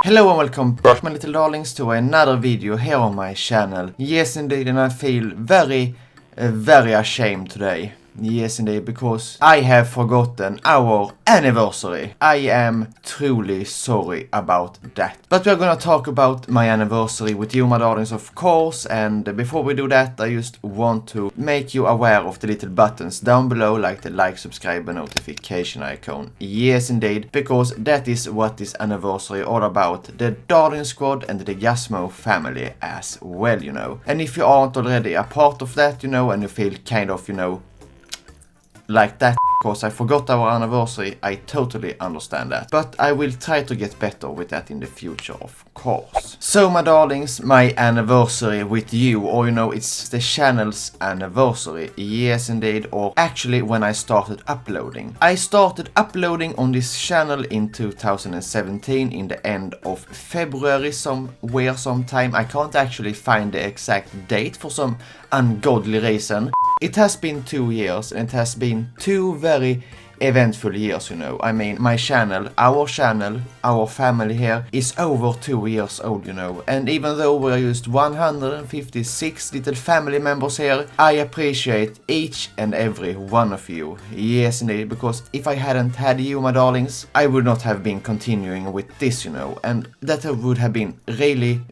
Hello and welcome back my little darlings to another video here on my channel. Yes indeed, and I feel very ashamed today. Yes indeed, because I have forgotten our anniversary. I am truly sorry about that. But we're gonna talk about my anniversary with you, my darlings, of course. And before we do that, I just want to make you aware of the little buttons down below, like the like, subscribe and notification icon. Yes indeed, because that is what this anniversary all about. The DarlingSquad and the Digazmo family as well, you know. And if you aren't already a part of that, you know, and you feel kind of, you know, like that because I forgot our anniversary, I totally understand that. But I will try to get better with that in the future, of course. So my darlings, my anniversary with you, or you know, it's the channel's anniversary. Yes indeed, or actually when I started uploading. I started uploading on this channel in 2017 in the end of February sometime. I can't actually find the exact date for some ungodly reason. It has been 2 years, and it has been 2 very eventful years, you know. I mean, my channel, our family here, is over 2 years old, you know. And even though we're just 156 little family members here, I appreciate each and every one of you. Yes, indeed, because if I hadn't had you, my darlings, I would not have been continuing with this, you know. And that would have been really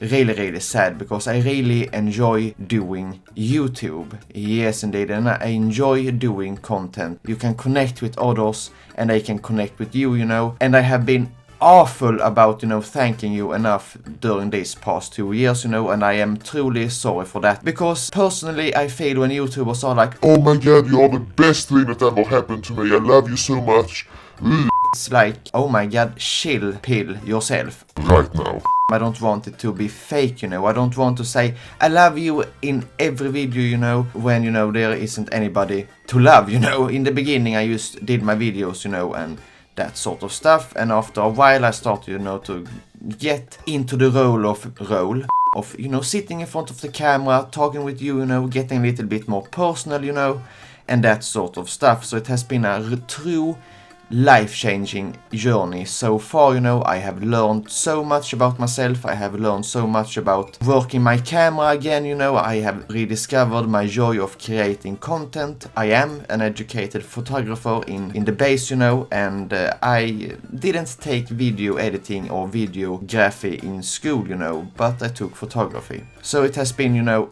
sad, because I really enjoy doing YouTube. Yes, indeed, and I enjoy doing content. You can connect with others, and I can connect with you, you know. And I have been awful about, you know, thanking you enough during these past 2 years, you know, and I am truly sorry for that. Because personally, I feel when YouTubers are like, "Oh my god, you are the best thing that ever happened to me, I love you so much." It's like, oh my god, pill yourself. Right now. I don't want it to be fake, you know. I don't want to say I love you in every video, you know, when, you know, there isn't anybody to love, you know. In the beginning I just did my videos, you know, and that sort of stuff. And after a while I started, you know, to get into the role of, you know, sitting in front of the camera, talking with you, you know, getting a little bit more personal, you know, and that sort of stuff. So it has been a true life-changing journey so far, you know. I have learned so much about myself. I have learned so much about working my camera again, you know. I have rediscovered my joy of creating content. I am an educated photographer in the base, you know, and I didn't take video editing or videography in school, you know, but I took photography. So it has been, you know,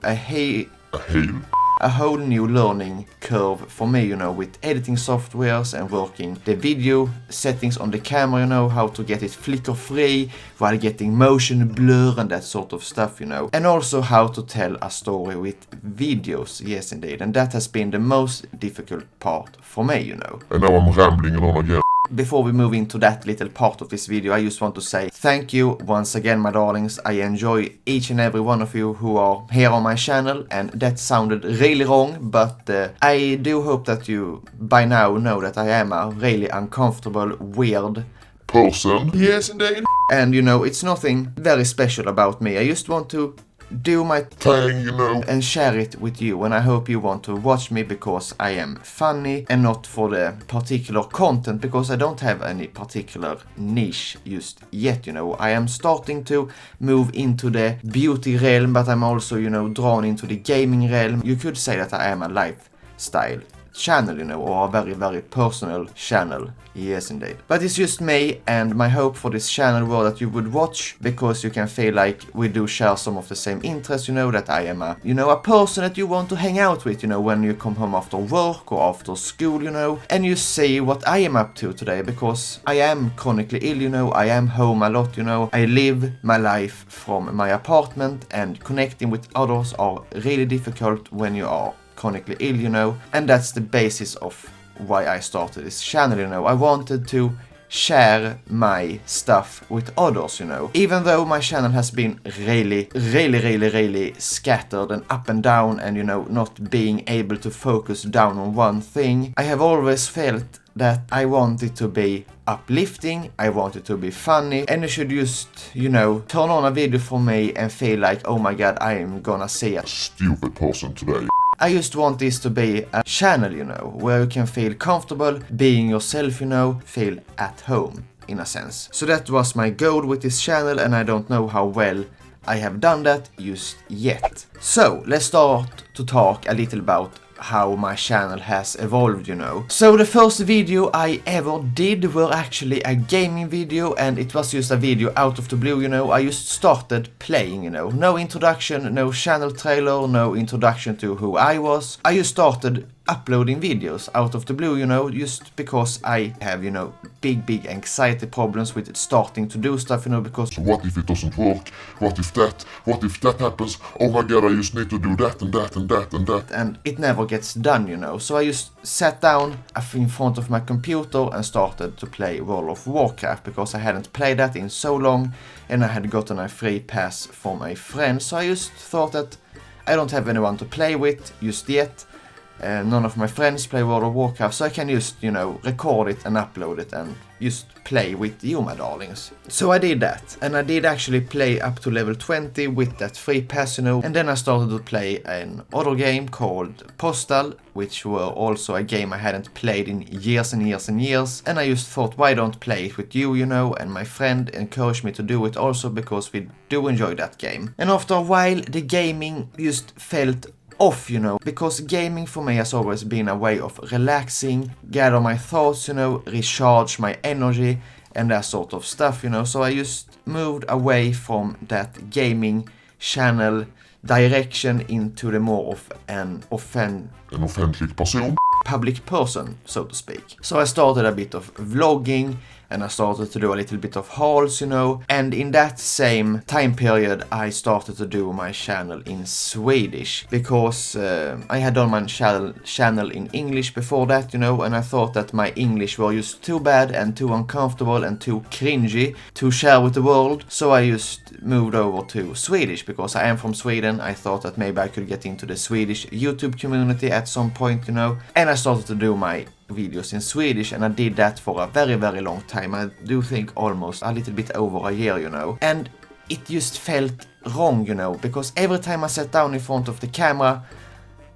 a whole new learning curve for me, you know, with editing softwares and working the video settings on the camera, you know, how to get it flicker free while getting motion blur and that sort of stuff, you know. And also how to tell a story with videos, yes indeed. And that has been the most difficult part for me, you know. And now I'm rambling on again. Before we move into that little part of this video, I just want to say thank you once again, my darlings. I enjoy each and every one of you who are here on my channel, and that sounded really wrong, but I do hope that you by now know that I am a really uncomfortable, weird person. Yes indeed. And you know, it's nothing very special about me. I just want to do my thing, you know, and share it with you, and I hope you want to watch me because I am funny and not for the particular content, because I don't have any particular niche just yet, you know. I am starting to move into the beauty realm, but I'm also, you know, drawn into the gaming realm. You could say that I am a lifestyle channel, you know, or a very personal channel. Yes indeed. But it's just me, and my hope for this channel was that you would watch because you can feel like we do share some of the same interests, you know, that I am a, you know, a person that you want to hang out with, you know, when you come home after work or after school, you know, and you see what I am up to today, because I am chronically ill, you know. I am home a lot, you know. I live my life from my apartment, and connecting with others are really difficult when you are chronically ill, you know. And that's the basis of why I started this channel, you know. I wanted to share my stuff with others, you know. Even though my channel has been really scattered and up and down, and, you know, not being able to focus down on one thing, I have always felt that I want it to be uplifting, I want it to be funny, and you should just, you know, turn on a video for me and feel like, oh my god, I am gonna see a stupid person today. I just want this to be a channel, you know, where you can feel comfortable being yourself, you know, feel at home. in a sense. So that was my goal with this channel, and I don't know how well I have done that just yet. So let's start to talk a little about how my channel has evolved, you know. So the first video I ever did were actually a gaming video, and it was just a video out of the blue, you know. I just started playing, you know. No introduction, no channel trailer, no introduction to who I was. I just started uploading videos out of the blue, you know, just because I have, you know, big anxiety problems with starting to do stuff, you know, because So what if it doesn't work? What if that happens? Oh my god, I just need to do that and that and that and that. and it never gets done, you know. So I just sat down in front of my computer and started to play World of Warcraft, because I hadn't played that in so long, and I had gotten a free pass from a friend. So I just thought that I don't have anyone to play with just yet. None of my friends play World of Warcraft, so I can just, you know, record it and upload it and just play with you, my darlings. So I did that, and I did actually play up to level 20 with that free pass, you know, and then I started to play another game called Postal, which were also a game I hadn't played in years and years and years, and I just thought, why don't play it with you, you know, and my friend encouraged me to do it also because we do enjoy that game. And after a while, the gaming just felt off, you know, because gaming for me has always been a way of relaxing, gather my thoughts, you know, recharge my energy and that sort of stuff, you know. So I just moved away from that gaming channel direction into the more of an offentlig person. public person, so to speak. So I started a bit of vlogging, and I started to do a little bit of hauls, you know, and in that same time period I started to do my channel in Swedish, because I had done my channel in English before that, you know, and I thought that my English were just too bad and too uncomfortable and too cringy to share with the world. So I just moved over to Swedish, because I am from Sweden. I thought that maybe I could get into the Swedish YouTube community at some point, you know, and I started to do my videos in Swedish, and I did that for a very long time. I do think almost a little bit over a year, you know, and it just felt wrong, you know, because every time I sat down in front of the camera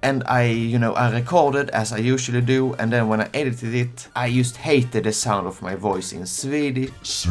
and I recorded as I usually do, and then when I edited it, I just hated the sound of my voice in Swedish.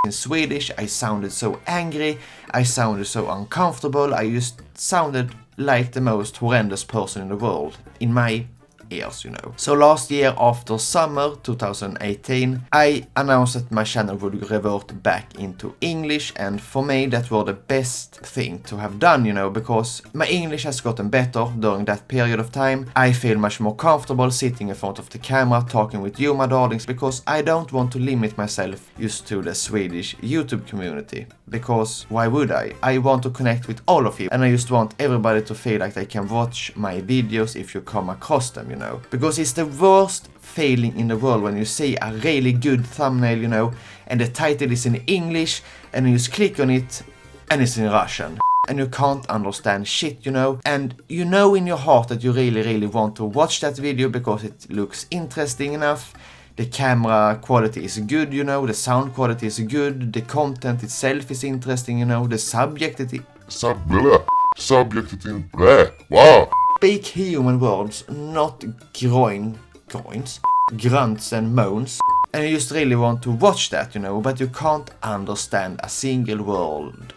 In Swedish, I sounded so angry, I sounded so uncomfortable, I just sounded like the most horrendous person in the world, in my ears, you know. So last year, after summer 2018, I announced that my channel would revert back into English, and for me that was the best thing to have done, you know, because my English has gotten better during that period of time. I feel much more comfortable sitting in front of the camera talking with you, my darlings, because I don't want to limit myself just to the Swedish YouTube community, because why would I? I want to connect with all of you, and I just want everybody to feel like they can watch my videos if you come across them, you know, because it's the worst feeling in the world when you see a really good thumbnail, you know, and the title is in English, and you just click on it and it's in Russian, and you can't understand shit, you know, and you know in your heart that you really want to watch that video because it looks interesting enough. The camera quality is good, you know, the sound quality is good, the content itself is interesting, you know, the subject is Wow. Speak human words, not grunts and moans. And you just really want to watch that, you know, but you can't understand a single word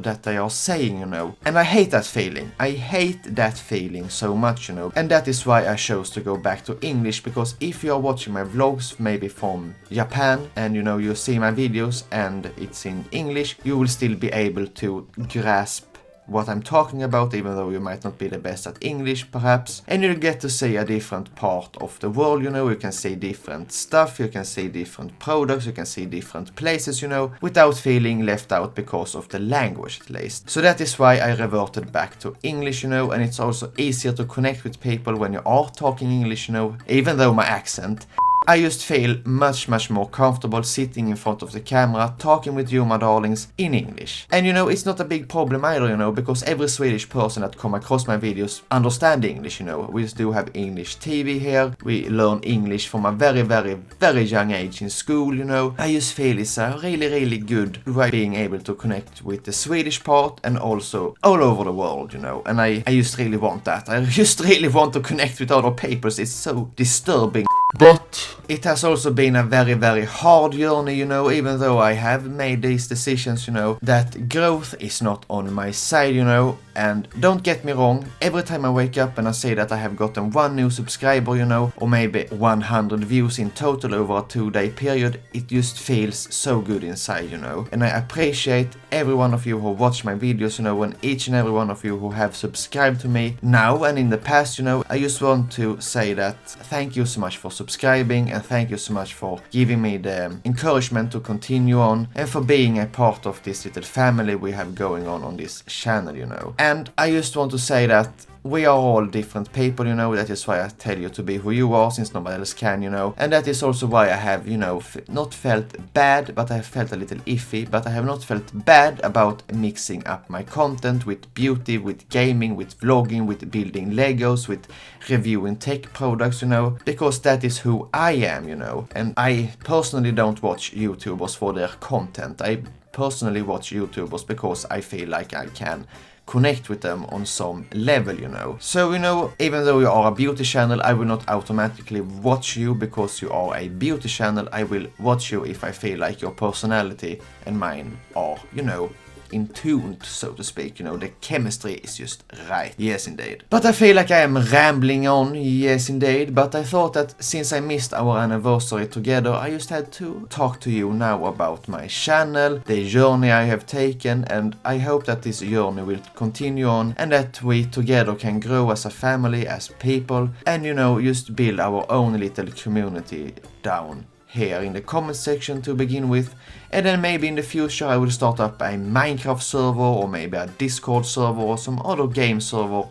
that they are saying, you know. And I hate that feeling. I hate that feeling so much, you know. And that is why I chose to go back to English, because if you are watching my vlogs, maybe from Japan, and you know, you see my videos and it's in English, you will still be able to grasp what I'm talking about, even though you might not be the best at English, perhaps. And you get to see a different part of the world, you know. You can see different stuff, you can see different products, you can see different places, you know, without feeling left out because of the language, at least. So that is why I reverted back to English, you know, and it's also easier to connect with people when you are talking English, you know, even though my accent, I just feel much more comfortable sitting in front of the camera, talking with you, my darlings, in English. And you know, it's not a big problem either, you know, because every Swedish person that come across my videos understand English, you know. We do have English TV here, we learn English from a very young age in school, you know. I just feel it's a really good way being able to connect with the Swedish part and also all over the world, you know. And I just really want that. I just really want to connect with other peoples. It's so disturbing But it has also been a very, very hard journey, you know, even though I have made these decisions, you know, that growth is not on my side, you know, and don't get me wrong, every time I wake up and I see that I have gotten 1 new subscriber, you know, or maybe 100 views in total over a 2-day period, it just feels so good inside, you know, and I appreciate every one of you who watch my videos, you know, and each and every one of you who have subscribed to me now and in the past, you know. I just want to say that thank you so much for subscribing, and thank you so much for giving me the encouragement to continue on, and for being a part of this little family we have going on this channel, you know. And I just want to say that we are all different people, you know. That is why I tell you to be who you are, since nobody else can, you know. And that is also why I have, you know, not felt bad, but I have felt a little iffy, but I have not felt bad about mixing up my content with beauty, with gaming, with vlogging, with building Legos, with reviewing tech products, you know, because that is who I am, you know. And I personally don't watch YouTubers for their content. I personally watch YouTubers because I feel like I can connect with them on some level, you know. So, you know, even though you are a beauty channel, I will not automatically watch you because you are a beauty channel. I will watch you if I feel like your personality and mine are, you know, in tune, so to speak, you know, the chemistry is just right. Yes, indeed. But I feel like I am rambling on, yes, indeed, but I thought that since I missed our anniversary together, I just had to talk to you now about my channel, the journey I have taken, and I hope that this journey will continue on, and that we together can grow as a family, as people, and, you know, just build our own little community down here in the comment section to begin with, and then maybe in the future I will start up a Minecraft server, or maybe a Discord server, or some other game server,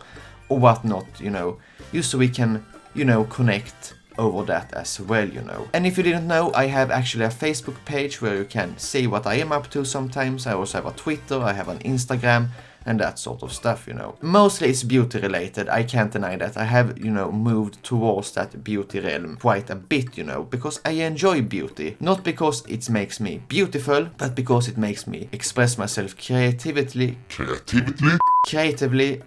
or whatnot, you know, just so we can, you know, connect over that as well, you know. And if you didn't know, I have actually a Facebook page where you can see what I am up to sometimes. I also have a Twitter, I have an Instagram, and that sort of stuff, you know. Mostly it's beauty related, I can't deny that. I have, you know, moved towards that beauty realm quite a bit, you know, because I enjoy beauty. Not because it makes me beautiful, but because it makes me express myself creatively,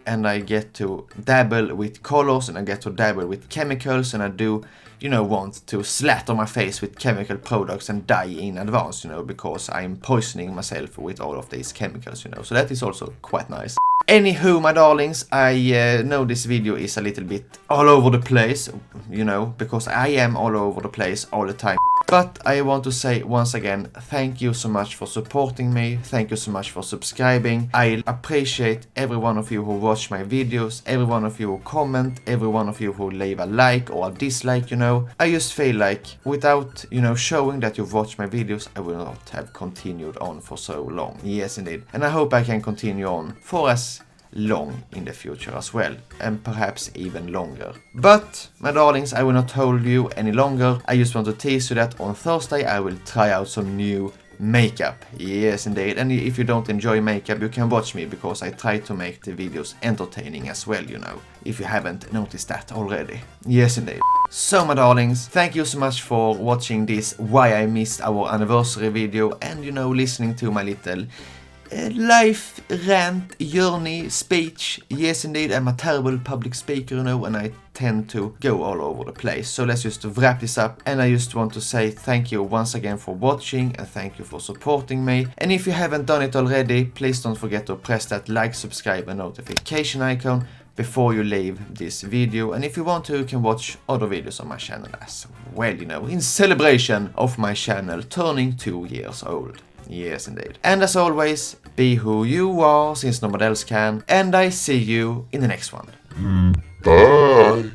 and I get to dabble with colors, and I get to dabble with chemicals, and I do, you know, want to slatter my face with chemical products and die in advance, you know, because I'm poisoning myself with all of these chemicals, you know. So that is also quite nice. Anywho, my darlings, I know this video is a little bit all over the place, you know, because I am all over the place all the time. But I want to say once again, thank you so much for supporting me, thank you so much for subscribing. I appreciate every one of you who watch my videos, every one of you who comment, every one of you who leave a like or a dislike, you know. I just feel like without, you know, showing that you've watched my videos, I will not have continued on for so long. Yes, indeed. And I hope I can continue on for as long in the future as well, and perhaps even longer. But, my darlings, I will not hold you any longer. I just want to tease you that on Thursday I will try out some new makeup. Yes, indeed. And if you don't enjoy makeup, you can watch me, because I try to make the videos entertaining as well, you know, if you haven't noticed that already. Yes, indeed. So, my darlings, thank you so much for watching this Why I Missed Our Anniversary video, and, you know, listening to my little life rant, journey, speech. Yes, indeed, I'm a terrible public speaker, you know, and I tend to go all over the place. So let's just wrap this up, and I just want to say thank you once again for watching, and thank you for supporting me. And if you haven't done it already, please don't forget to press that like, subscribe and notification icon before you leave this video. And if you want to, you can watch other videos on my channel as well, you know, in celebration of my channel turning 2 years old. Yes, indeed. And as always, be who you are, since nobody else can, and I see you in the next one. Bye!